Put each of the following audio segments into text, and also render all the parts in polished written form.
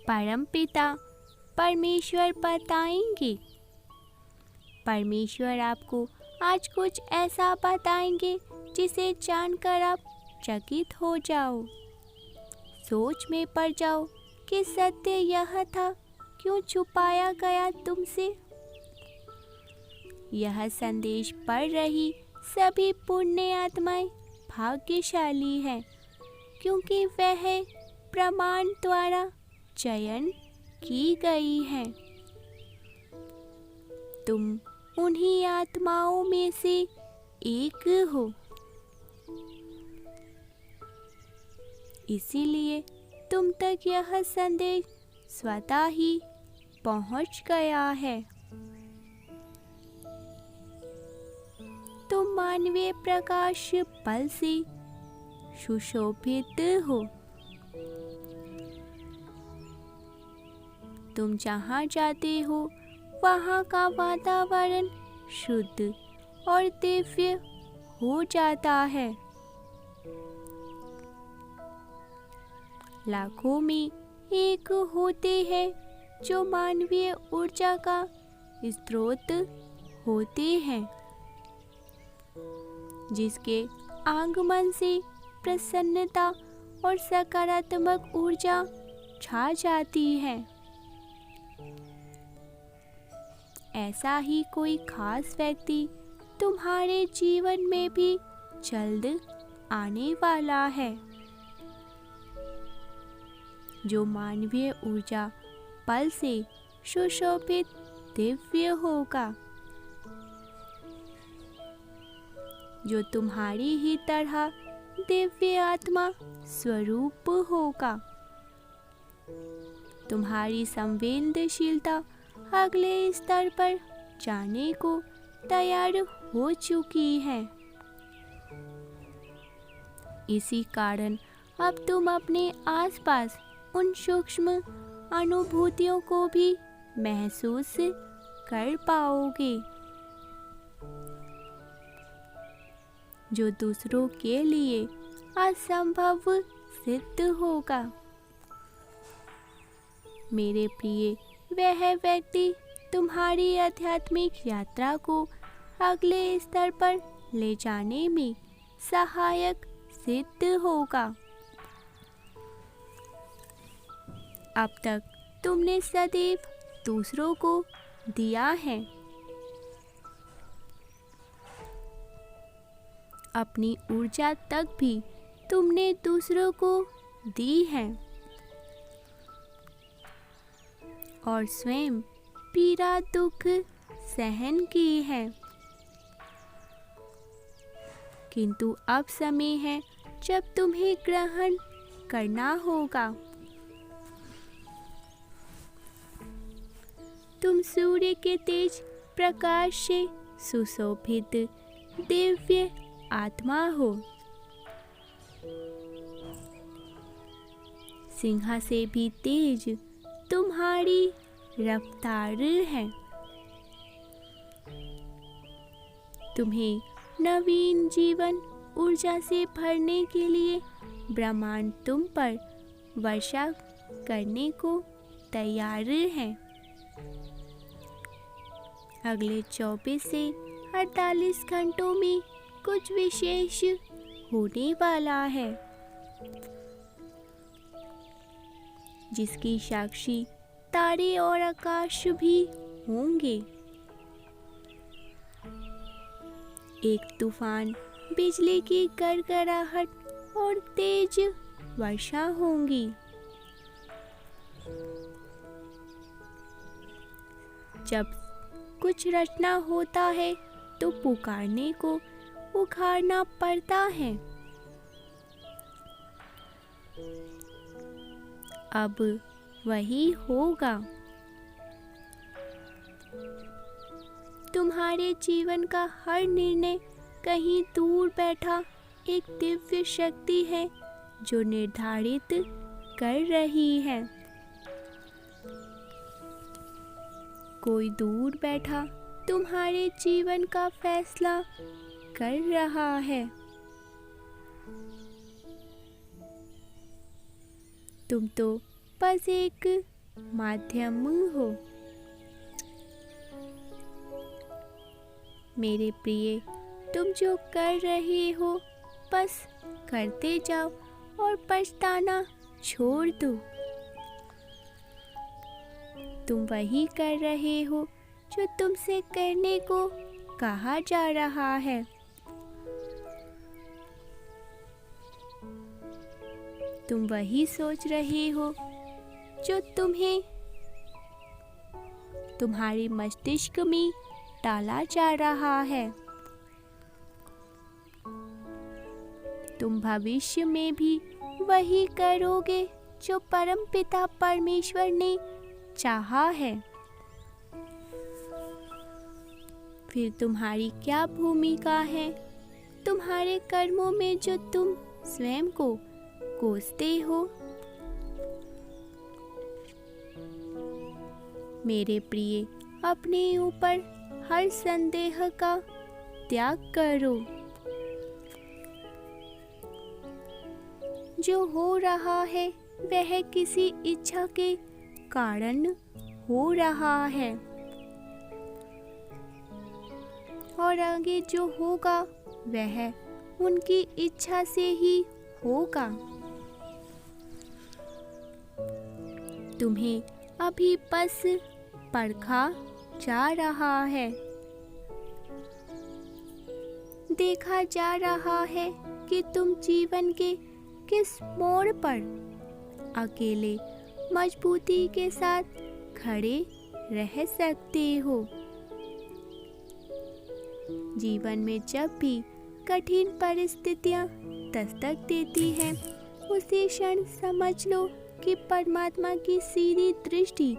परमपिता परमेश्वर बताएंगे। परमेश्वर आपको आज कुछ ऐसा बताएंगे जिसे जानकर आप चकित हो जाओ, सोच में पड़ जाओ कि सत्य यह था, क्यों छुपाया गया तुमसे। यह संदेश पढ़ रही सभी पुण्य आत्माएं भाग्यशाली हैं, क्योंकि वह प्रमाण द्वारा चयन की गई हैं। तुम उन्हीं आत्माओं में से एक हो। इसीलिए तुम तक यह संदेश स्वतः ही पहुंच गया है। तुम मानवीय प्रकाश बल से सुशोभित हो। तुम जहाँ जाते हो वहाँ का वातावरण शुद्ध और दिव्य हो जाता है। लाखों में एक होते हैं जो मानवीय ऊर्जा का स्रोत होते हैं, जिसके आगमन से प्रसन्नता और सकारात्मक ऊर्जा छा जाती है। ऐसा ही कोई खास व्यक्ति तुम्हारे जीवन में भी जल्द आने वाला है, जो मानवीय ऊर्जा बल से सुशोभित दिव्य होगा, जो तुम्हारी ही तरह दिव्य आत्मा स्वरूप होगा। तुम्हारी संवेदनशीलता अगले स्तर पर जाने को तैयार हो चुकी है। इसी कारण अब तुम अपने आसपास उन सूक्ष्म अनुभूतियों को भी महसूस कर पाओगे, जो दूसरों के लिए असंभव सिद्ध होगा। मेरे प्रिय, वह व्यक्ति तुम्हारी आध्यात्मिक यात्रा को अगले स्तर पर ले जाने में सहायक सिद्ध होगा। अब तक तुमने सदैव दूसरों को दिया है, अपनी ऊर्जा तक भी तुमने दूसरों को दी है, और स्वयं पीड़ा दुख सहन की है। किंतु अब समय है जब तुम्हें ग्रहण करना होगा। तुम सूर्य के तेज प्रकाश से सुशोभित दिव्य आत्मा हो। सिंह से भी तेज तुम्हारी रफ्तार है। तुम्हें नवीन जीवन ऊर्जा से भरने के लिए ब्रह्मांड तुम पर वर्षा करने को तैयार है। अगले 24 से 48 घंटों में कुछ विशेष होने वाला है, जिसकी साक्षी तारे और आकाश भी होंगे। एक तूफान, बिजली की गड़गड़ाहट और तेज वर्षा होंगी। जब कुछ रचना होता है तो पुकारने को उखाड़ना पड़ता है। अब वही होगा। तुम्हारे जीवन का हर निर्णय कहीं दूर बैठा एक दिव्य शक्ति है जो निर्धारित कर रही है। कोई दूर बैठा तुम्हारे जीवन का फैसला कर रहा है। तुम तो बस एक माध्यम हो। मेरे प्रिय, तुम जो कर रहे हो बस करते जाओ और पछताना छोड़ दो। तुम वही कर रहे हो जो तुमसे करने को कहा जा रहा है। तुम वही सोच रहे हो जो तुम्हें तुम्हारे मस्तिष्क में डाला जा रहा है। तुम भविष्य में भी वही करोगे जो परमपिता परमेश्वर ने चाहा है। फिर तुम्हारी क्या भूमिका है तुम्हारे कर्मों में जो तुम स्वयं को कोसते हो? मेरे प्रिय, अपने ऊपर हर संदेह का त्याग करो। जो हो रहा है वह किसी इच्छा के कारण हो रहा है, और आगे जो होगा वह उनकी इच्छा से ही होगा। तुम्हें अभी बस परखा जा रहा है, देखा जा रहा है कि तुम जीवन के किस मोड़ पर अकेले मजबूती के साथ खड़े रह सकते हो। जीवन में जब भी कठिन परिस्थितियां दस्तक देती हैं, उसी क्षण समझ लो कि परमात्मा की सीधी दृष्टि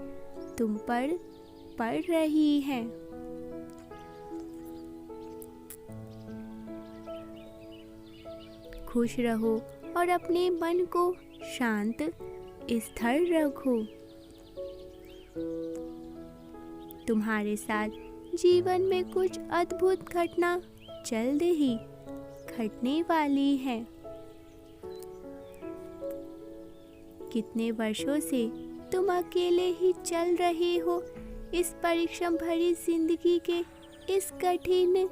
तुम पर पड़ रही है। खुश रहो और अपने मन को शांत स्थिर रखो। तुम्हारे साथ जीवन में कुछ अद्भुत घटना जल्द ही घटने वाली है। कितने वर्षों से तुम अकेले ही चल रहे हो इस परिश्रम भरी जिंदगी के इस कठिन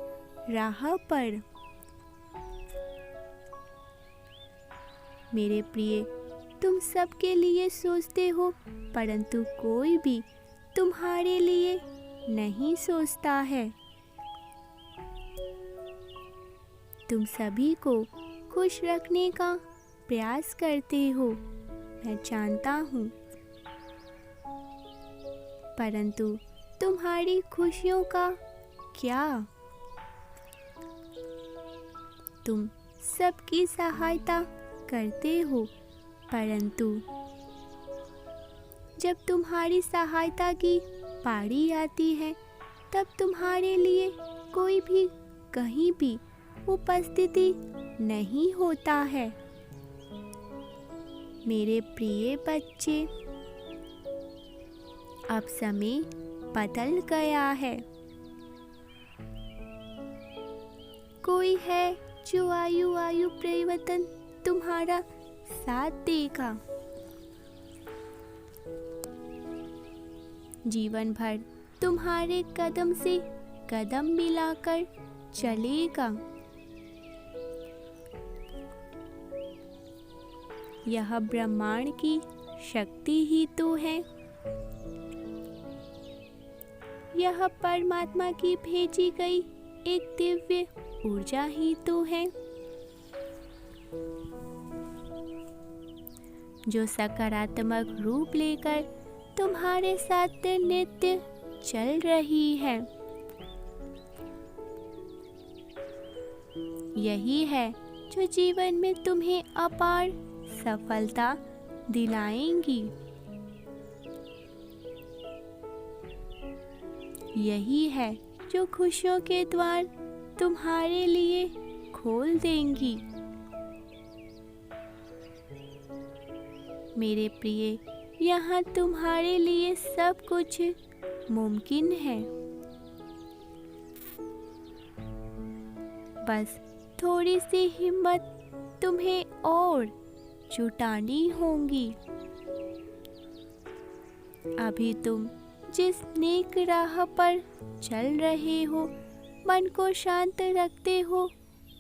राह पर। मेरे प्रिय, तुम सबके लिए सोचते हो, परंतु कोई भी तुम्हारे लिए नहीं सोचता है। तुम सभी को खुश रखने का प्रयास करते हो, मैं जानता हूँ, परंतु तुम्हारी खुशियों का क्या? तुम सबकी सहायता करते हो, परंतु जब तुम्हारी सहायता की पारी आती है तब तुम्हारे लिए कोई भी कहीं भी उपस्थिति नहीं होता है। मेरे प्रिय बच्चे, अब समय बदल गया है। कोई है जो आयु परिवर्तन तुम्हारा साथ देगा। जीवन भर तुम्हारे कदम से कदम मिलाकर चलेगा। यह ब्रह्मांड की शक्ति ही तो है। यह परमात्मा की भेजी गई एक दिव्य ऊर्जा ही तो है, जो सकारात्मक रूप लेकर तुम्हारे साथ नित्य चल रही है। यही है जो जीवन में तुम्हें अपार सफलता दिलाएंगी। यही है जो खुशियों के द्वार तुम्हारे लिए खोल देंगी। मेरे प्रिय, यहाँ तुम्हारे लिए सब कुछ मुमकिन है। बस थोड़ी सी हिम्मत तुम्हें और जुटानी होगी। अभी तुम जिस नेक राह पर चल रहे हो, मन को शांत रखते हो,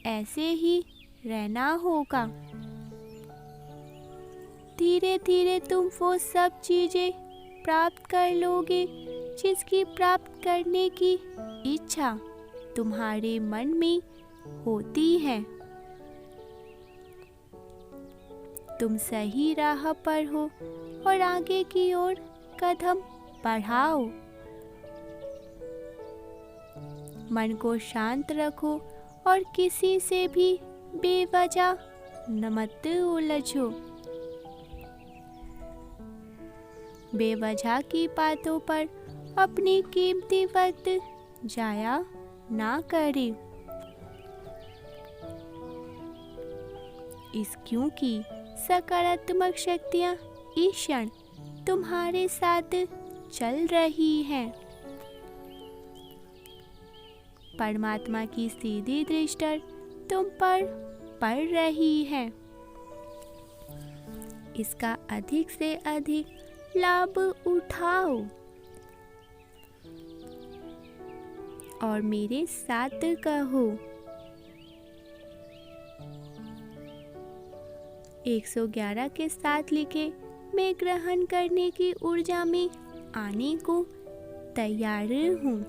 ऐसे ही रहना होगा। धीरे धीरे तुम वो सब चीजें प्राप्त कर लोगे जिसकी प्राप्त करने की इच्छा तुम्हारे मन में होती है। तुम सही राह पर हो और आगे की ओर कदम बढ़ाओ। मन को शांत रखो और किसी से भी बेवजह मत उलझो। बेवजह की बातों पर अपनी कीमती वक्त जाया ना करें। क्योंकि सकारात्मक शक्तियाँ इस क्षण तुम्हारे साथ चल रही हैं। परमात्मा की सीधी दृष्टि तुम पर पड़ रही है। इसका अधिक से अधिक लाभ उठाओ और मेरे साथ कहो, 111 के साथ लिखे, मैं ग्रहण करने की ऊर्जा में आने को तैयार हूँ।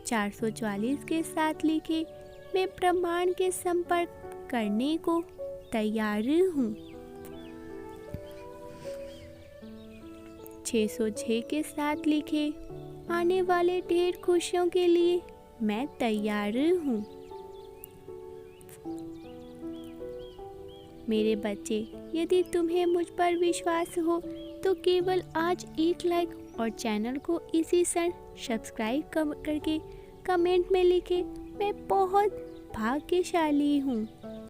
444 के साथ लिखे, मैं ब्रह्मांड के संपर्क करने को तैयार हूँ। 606 के साथ लिखे, आने वाले ढेर खुशियों के लिए मैं तैयार हूँ। मेरे बच्चे, यदि तुम्हें मुझ पर विश्वास हो तो केवल आज एक लाइक और चैनल को इसी क्षण सब्सक्राइब करके कमेंट में लिखें, मैं बहुत भाग्यशाली हूँ।